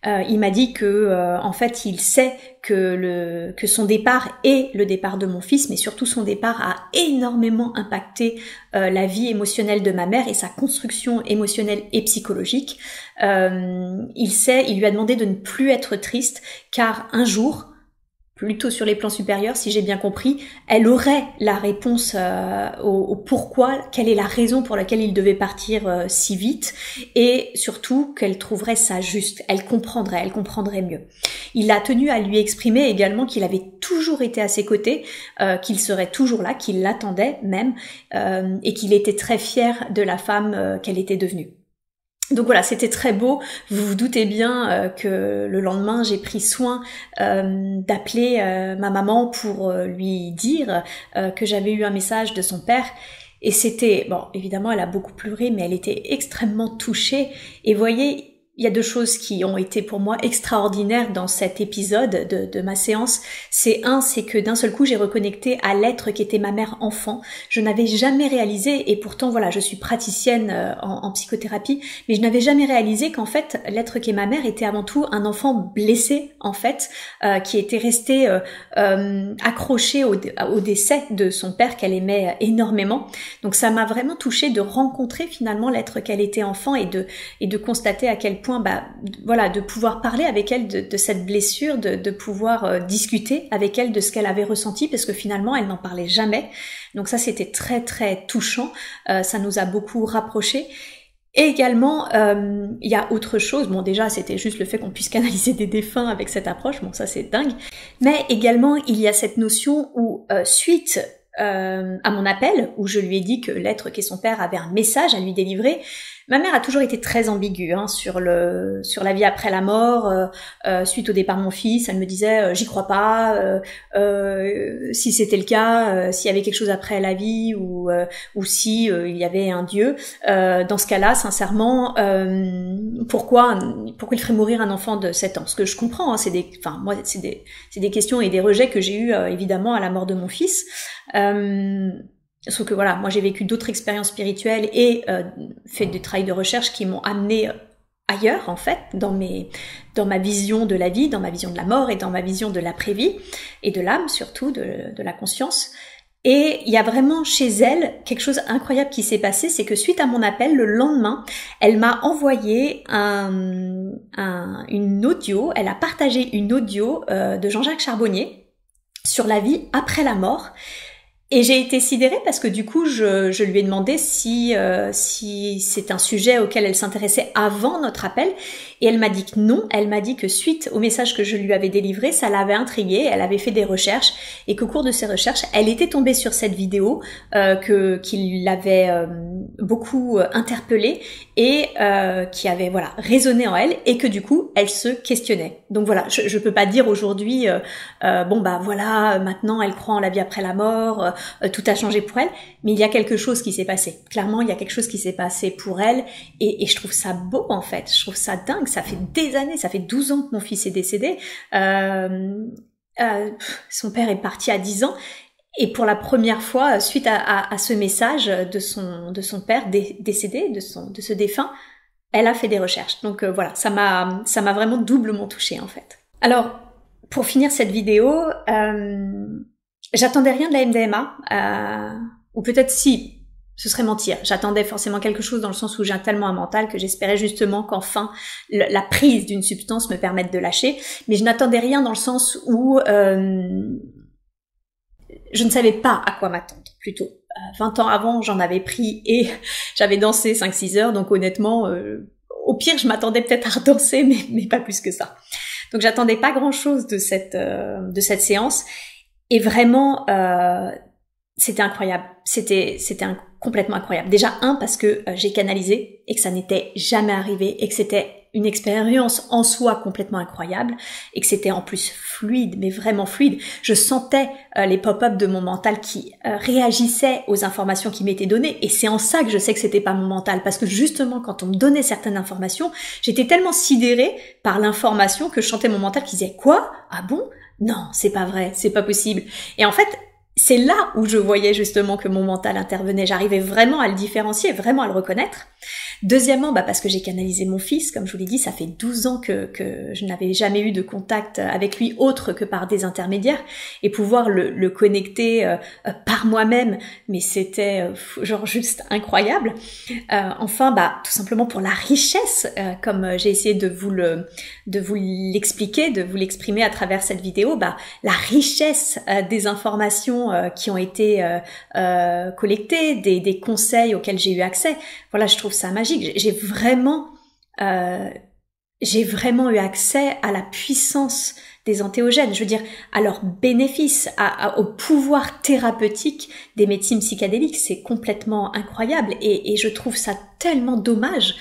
Il m'a dit que en fait il sait que son départ et le départ de mon fils, mais surtout son départ, a énormément impacté la vie émotionnelle de ma mère et sa construction émotionnelle et psychologique. Il lui a demandé de ne plus être triste, car un jour, plutôt sur les plans supérieurs, si j'ai bien compris, elle aurait la réponse au pourquoi, quelle est la raison pour laquelle il devait partir si vite, et surtout qu'elle trouverait ça juste, elle comprendrait mieux. Il a tenu à lui exprimer également qu'il avait toujours été à ses côtés, qu'il serait toujours là, qu'il l'attendait même, et qu'il était très fier de la femme qu'elle était devenue. Donc voilà, c'était très beau. Vous vous doutez bien que le lendemain, j'ai pris soin d'appeler ma maman pour lui dire que j'avais eu un message de son père. Et c'était, bon, évidemment, elle a beaucoup pleuré, mais elle était extrêmement touchée. Et voyez, il y a deux choses qui ont été pour moi extraordinaires dans cet épisode de ma séance. C'est que d'un seul coup, j'ai reconnecté à l'être qui était ma mère enfant. Je n'avais jamais réalisé, et pourtant, voilà, je suis praticienne en psychothérapie, mais je n'avais jamais réalisé qu'en fait, l'être qui est ma mère était avant tout un enfant blessé, en fait, qui était resté accroché au décès de son père qu'elle aimait énormément. Donc ça m'a vraiment touchée de rencontrer finalement l'être qu'elle était enfant et de constater à quel point, voilà, de pouvoir parler avec elle de cette blessure, de pouvoir discuter avec elle de ce qu'elle avait ressenti, parce que finalement elle n'en parlait jamais. Donc ça, c'était très très touchant, ça nous a beaucoup rapprochés. Et également, il y a autre chose, bon déjà c'était juste le fait qu'on puisse canaliser des défunts avec cette approche, bon ça c'est dingue, mais également il y a cette notion où suite à mon appel, où je lui ai dit que l'être qu'est son père avait un message à lui délivrer, ma mère a toujours été très ambiguë sur la vie après la mort. Suite au départ de mon fils, elle me disait j'y crois pas. Si c'était le cas, s'il y avait quelque chose après la vie ou si il y avait un Dieu, dans ce cas-là, sincèrement, pourquoi il ferait mourir un enfant de 7 ans? Ce que je comprends, c'est des questions et des rejets que j'ai eu évidemment à la mort de mon fils. Sauf que voilà, moi j'ai vécu d'autres expériences spirituelles et fait du travail de recherche qui m'ont amené ailleurs en fait, dans ma vision de la vie, dans ma vision de la mort et dans ma vision de l'après-vie et de l'âme surtout, de la conscience. Et il y a vraiment chez elle quelque chose d'incroyable qui s'est passé, c'est que suite à mon appel, le lendemain, elle m'a envoyé une audio, elle a partagé une audio de Jean-Jacques Charbonnier sur la vie après la mort. Et j'ai été sidérée parce que du coup, je lui ai demandé si c'est un sujet auquel elle s'intéressait avant notre appel. Et elle m'a dit que non. Elle m'a dit que suite au message que je lui avais délivré, ça l'avait intriguée. Elle avait fait des recherches et qu'au cours de ses recherches, elle était tombée sur cette vidéo qui l'avait beaucoup interpellée et qui avait voilà résonné en elle et que du coup, elle se questionnait. Donc voilà, je peux pas dire aujourd'hui bon bah voilà, maintenant elle croit en la vie après la mort. Tout a changé pour elle, mais il y a quelque chose qui s'est passé. Clairement, il y a quelque chose qui s'est passé pour elle, et je trouve ça beau en fait. Je trouve ça dingue. Ça fait des années, ça fait 12 ans que mon fils est décédé. Son père est parti à 10 ans, et pour la première fois, suite à ce message de son père décédé, de ce défunt, elle a fait des recherches. Donc voilà, ça m'a vraiment doublement touchée en fait. Alors, pour finir cette vidéo, j'attendais rien de la MDMA, ou peut-être si, ce serait mentir. J'attendais forcément quelque chose dans le sens où j'ai tellement un mental que j'espérais justement qu'enfin la prise d'une substance me permette de lâcher. Mais je n'attendais rien dans le sens où je ne savais pas à quoi m'attendre plutôt. 20 ans avant, j'en avais pris et j'avais dansé 5-6 heures, donc honnêtement, au pire, je m'attendais peut-être à redanser, mais pas plus que ça. Donc j'attendais pas grand-chose de cette séance. Et vraiment, c'était incroyable. C'était complètement incroyable. Déjà, parce que j'ai canalisé et que ça n'était jamais arrivé et que c'était une expérience en soi complètement incroyable et que c'était en plus fluide, mais vraiment fluide. Je sentais les pop-up de mon mental qui réagissaient aux informations qui m'étaient données, et c'est en ça que je sais que c'était pas mon mental, parce que justement quand on me donnait certaines informations, j'étais tellement sidérée par l'information que je sentais mon mental qui disait « Quoi ? Ah bon ? Non, c'est pas vrai, c'est pas possible. » Et en fait, c'est là où je voyais justement que mon mental intervenait. J'arrivais vraiment à le différencier, vraiment à le reconnaître. Deuxièmement, parce que j'ai canalisé mon fils, comme je vous l'ai dit, ça fait 12 ans que je n'avais jamais eu de contact avec lui autre que par des intermédiaires, et pouvoir le connecter par moi-même, mais c'était genre juste incroyable. Enfin, tout simplement pour la richesse, comme j'ai essayé de vous l'expliquer, de vous l'exprimer à travers cette vidéo, la richesse des informations qui ont été collectées, des conseils auxquels j'ai eu accès. Voilà, je trouve ça magique. J'ai vraiment eu accès à la puissance des entéogènes, je veux dire, à leur bénéfice, au pouvoir thérapeutique des médecines psychédéliques. C'est complètement incroyable, et je trouve ça tellement dommage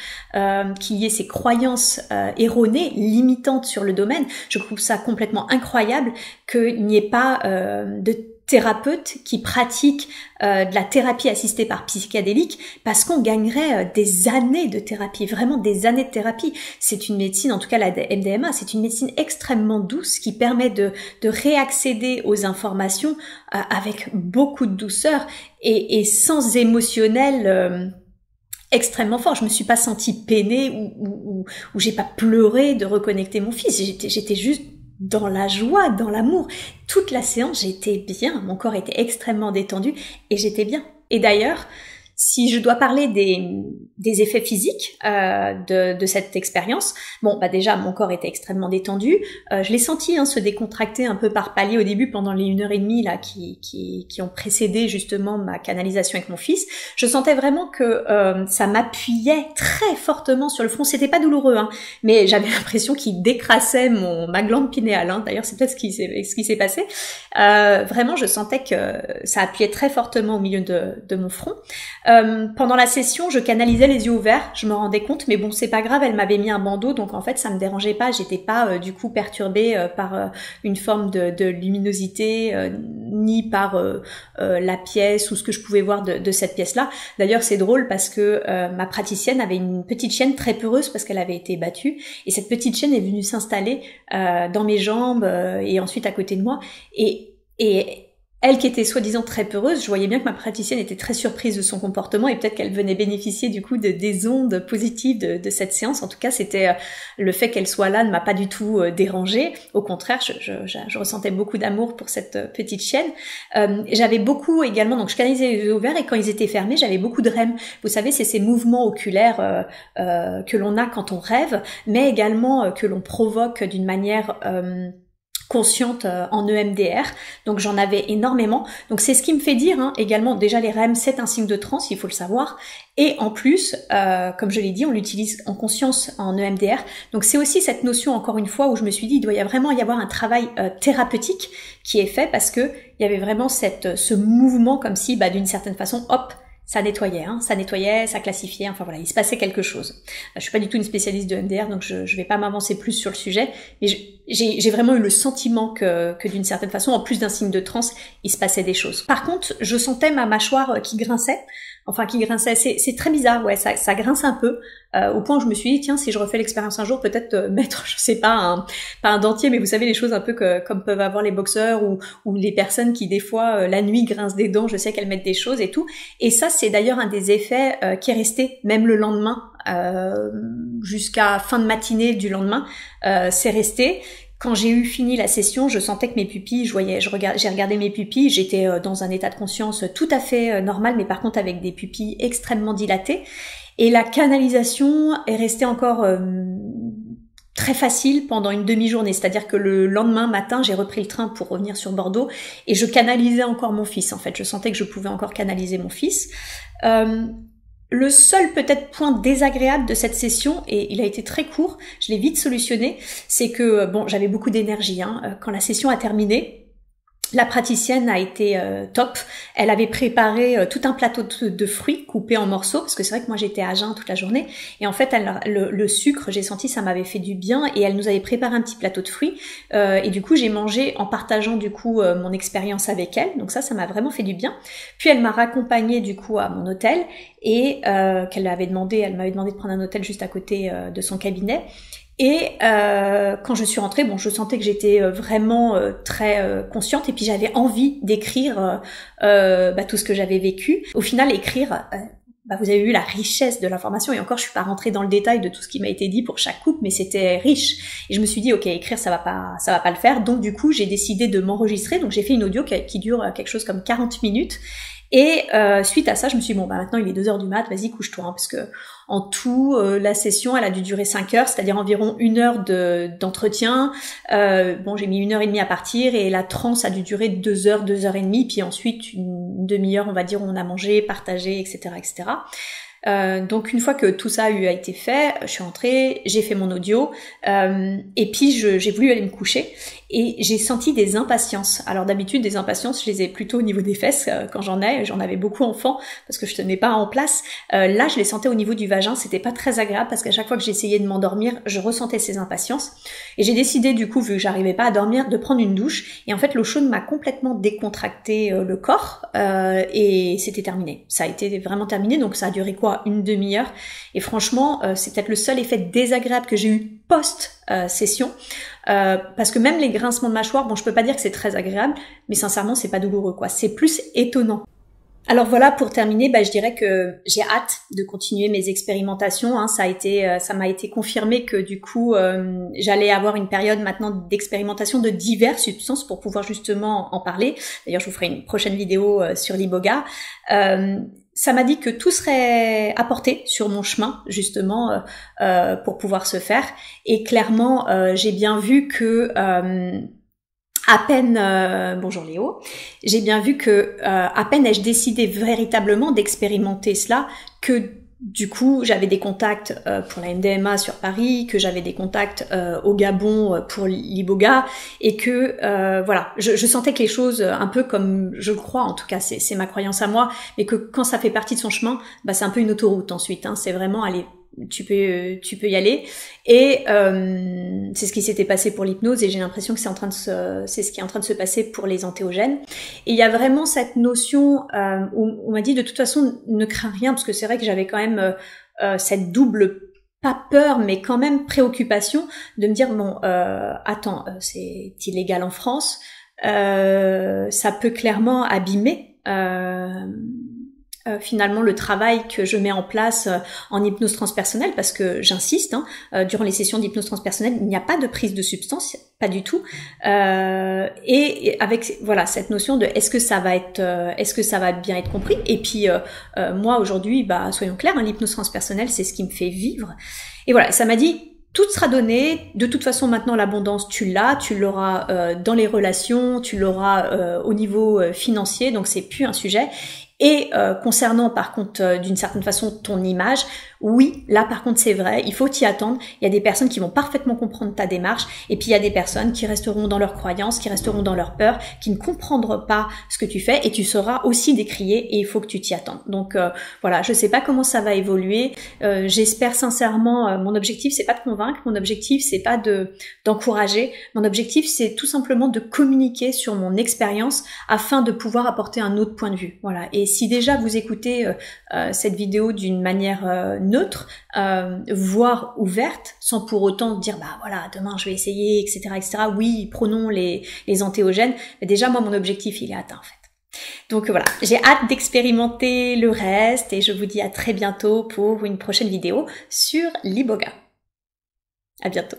qu'il y ait ces croyances erronées, limitantes sur le domaine. Je trouve ça complètement incroyable qu'il n'y ait pas de thérapeutes qui pratiquent de la thérapie assistée par psychédélique, parce qu'on gagnerait des années de thérapie, vraiment des années de thérapie. C'est une médecine, en tout cas la MDMA, c'est une médecine extrêmement douce qui permet de réaccéder aux informations avec beaucoup de douceur et sans émotionnel extrêmement fort. Je me suis pas sentie peinée ou j'ai pas pleuré de reconnecter mon fils. J'étais juste dans la joie, dans l'amour. Toute la séance, j'étais bien. Mon corps était extrêmement détendu et j'étais bien. Et d'ailleurs, si je dois parler des effets physiques de cette expérience, déjà mon corps était extrêmement détendu. Je l'ai senti se décontracter un peu par palier au début pendant les 1h30 là qui ont précédé justement ma canalisation avec mon fils. Je sentais vraiment que ça m'appuyait très fortement sur le front. C'était pas douloureux, mais j'avais l'impression qu'il décrassait ma glande pinéale. D'ailleurs, c'est peut-être ce qui s'est passé. Vraiment, je sentais que ça appuyait très fortement au milieu de mon front. Pendant la session, je canalisais les yeux ouverts, je me rendais compte, mais bon, c'est pas grave, elle m'avait mis un bandeau, donc en fait, ça me dérangeait pas, j'étais pas du coup perturbée par une forme de luminosité, ni par la pièce ou ce que je pouvais voir de cette pièce-là. D'ailleurs, c'est drôle parce que ma praticienne avait une petite chienne très peureuse parce qu'elle avait été battue, et cette petite chienne est venue s'installer dans mes jambes et ensuite à côté de moi, et elle qui était soi-disant très peureuse, je voyais bien que ma praticienne était très surprise de son comportement, et peut-être qu'elle venait bénéficier du coup des ondes positives de cette séance. En tout cas, c'était le fait qu'elle soit là ne m'a pas du tout dérangée. Au contraire, je ressentais beaucoup d'amour pour cette petite chienne. J'avais beaucoup également, donc je canalisais les yeux ouverts, et quand ils étaient fermés, j'avais beaucoup de REM. Vous savez, c'est ces mouvements oculaires que l'on a quand on rêve, mais également que l'on provoque d'une manière consciente en EMDR, donc j'en avais énormément. Donc c'est ce qui me fait dire également, déjà les REM c'est un signe de transe, il faut le savoir, et en plus, comme je l'ai dit, on l'utilise en conscience en EMDR, donc c'est aussi cette notion, encore une fois, où je me suis dit, il doit vraiment y avoir un travail thérapeutique qui est fait, parce que il y avait vraiment ce mouvement comme si, d'une certaine façon, hop, ça nettoyait, ça classifiait, enfin voilà, il se passait quelque chose. Je suis pas du tout une spécialiste de MDR, donc je vais pas m'avancer plus sur le sujet, mais j'ai vraiment eu le sentiment que d'une certaine façon, en plus d'un signe de transe, il se passait des choses. Par contre, je sentais ma mâchoire qui grinçait, c'est très bizarre, ouais, ça grince un peu, au point où je me suis dit, tiens, si je refais l'expérience un jour, peut-être mettre, je sais pas, pas un dentier, mais vous savez, les choses un peu comme peuvent avoir les boxeurs ou les personnes qui, des fois, la nuit grincent des dents, je sais qu'elles mettent des choses et tout. Et ça, c'est d'ailleurs un des effets qui est resté, même le lendemain, jusqu'à fin de matinée du lendemain, c'est resté. Quand j'ai fini la session, je sentais que mes pupilles, j'ai regardé mes pupilles, j'étais dans un état de conscience tout à fait normal, mais par contre avec des pupilles extrêmement dilatées. Et la canalisation est restée encore très facile pendant une demi-journée, c'est-à-dire que le lendemain matin, j'ai repris le train pour revenir sur Bordeaux et je canalisais encore mon fils, en fait. Je sentais que je pouvais encore canaliser mon fils. Le seul peut-être point désagréable de cette session, et il a été très court, je l'ai vite solutionné, c'est que, j'avais beaucoup d'énergie. Quand la session a terminé, la praticienne a été top. Elle avait préparé tout un plateau de fruits coupés en morceaux, parce que c'est vrai que moi j'étais à jeun toute la journée, et en fait le sucre, j'ai senti, ça m'avait fait du bien, et elle nous avait préparé un petit plateau de fruits, et du coup j'ai mangé en partageant du coup mon expérience avec elle, donc ça m'a vraiment fait du bien. Puis elle m'a raccompagnée du coup à mon hôtel, et elle m'avait demandé de prendre un hôtel juste à côté de son cabinet. Et quand je suis rentrée, bon, je sentais que j'étais vraiment très consciente et puis j'avais envie d'écrire tout ce que j'avais vécu. Au final, écrire, vous avez vu la richesse de l'information et encore, je suis pas rentrée dans le détail de tout ce qui m'a été dit pour chaque couple, mais c'était riche. Et je me suis dit, ok, écrire, ça va pas le faire. Donc du coup, j'ai décidé de m'enregistrer. Donc j'ai fait une audio qui dure quelque chose comme 40 minutes. Et suite à ça, je me suis dit, bon, maintenant il est 2h du mat, vas-y, couche-toi, hein, parce que en tout, la session, elle a dû durer 5 heures, c'est-à-dire environ 1 heure d'entretien. Bon, j'ai mis 1h30 à partir et la transe a dû durer 2 heures, 2h30, puis ensuite une demi-heure, on va dire, où on a mangé, partagé, etc., etc. Donc une fois que tout ça a été fait, je suis rentrée, j'ai fait mon audio, et puis j'ai voulu aller me coucher et j'ai senti des impatiences. Alors d'habitude des impatiences, je les ai plutôt au niveau des fesses quand j'en avais beaucoup enfant parce que je tenais pas en place. Là je les sentais au niveau du vagin, c'était pas très agréable parce qu'à chaque fois que j'essayais de m'endormir, je ressentais ces impatiences et j'ai décidé du coup, vu que j'arrivais pas à dormir, de prendre une douche et en fait l'eau chaude m'a complètement décontracté le corps et c'était terminé. Ça a été vraiment terminé, donc ça a duré quoi, une demi-heure et franchement c'est peut-être le seul effet désagréable que j'ai eu post-session parce que même les grincements de mâchoire, bon je peux pas dire que c'est très agréable mais sincèrement c'est pas douloureux quoi, c'est plus étonnant. Alors voilà, pour terminer, je dirais que j'ai hâte de continuer mes expérimentations. Hein. Ça m'a été confirmé que du coup, j'allais avoir une période maintenant d'expérimentation de diverses substances pour pouvoir justement en parler. D'ailleurs, je vous ferai une prochaine vidéo sur l'iboga. Ça m'a dit que tout serait apporté sur mon chemin justement pour pouvoir se faire. Et clairement, j'ai bien vu que à peine, bonjour Léo, j'ai bien vu que à peine ai-je décidé véritablement d'expérimenter cela que du coup j'avais des contacts pour la MDMA sur Paris, que j'avais des contacts au Gabon pour l'iboga et que voilà, je sentais que les choses un peu comme je le crois, en tout cas c'est ma croyance à moi, mais que quand ça fait partie de son chemin, c'est un peu une autoroute ensuite, hein, c'est vraiment aller. Tu peux y aller et c'est ce qui s'était passé pour l'hypnose et j'ai l'impression que c'est ce qui est en train de se passer pour les entéogènes. Et il y a vraiment cette notion où on m'a dit de toute façon ne crains rien parce que c'est vrai que j'avais quand même cette double pas peur mais quand même préoccupation de me dire bon attends c'est illégal en France, ça peut clairement abîmer finalement le travail que je mets en place en hypnose transpersonnelle parce que j'insiste, durant les sessions d'hypnose transpersonnelle, il n'y a pas de prise de substance, pas du tout. Et avec voilà cette notion de est-ce que ça va bien être compris. Et puis moi aujourd'hui, soyons clairs, l'hypnose transpersonnelle, c'est ce qui me fait vivre. Et voilà, ça m'a dit tout sera donné. De toute façon, maintenant, l'abondance, tu l'auras dans les relations, tu l'auras au niveau financier, donc c'est plus un sujet. Et concernant par contre d'une certaine façon ton image, oui, là par contre c'est vrai, il faut t'y attendre. Il y a des personnes qui vont parfaitement comprendre ta démarche et puis il y a des personnes qui resteront dans leurs croyances, qui resteront dans leur peur, qui ne comprendront pas ce que tu fais et tu seras aussi décrié et il faut que tu t'y attendes. Donc voilà, je sais pas comment ça va évoluer. J'espère sincèrement, mon objectif c'est pas de convaincre, mon objectif c'est pas d'encourager, mon objectif c'est tout simplement de communiquer sur mon expérience afin de pouvoir apporter un autre point de vue. Voilà. Et si déjà vous écoutez cette vidéo d'une manière neutre, voire ouverte, sans pour autant dire voilà demain je vais essayer, etc., etc. Oui, prenons les entéogènes. Mais déjà moi mon objectif il est atteint en fait. Donc voilà, j'ai hâte d'expérimenter le reste et je vous dis à très bientôt pour une prochaine vidéo sur l'iboga. À bientôt.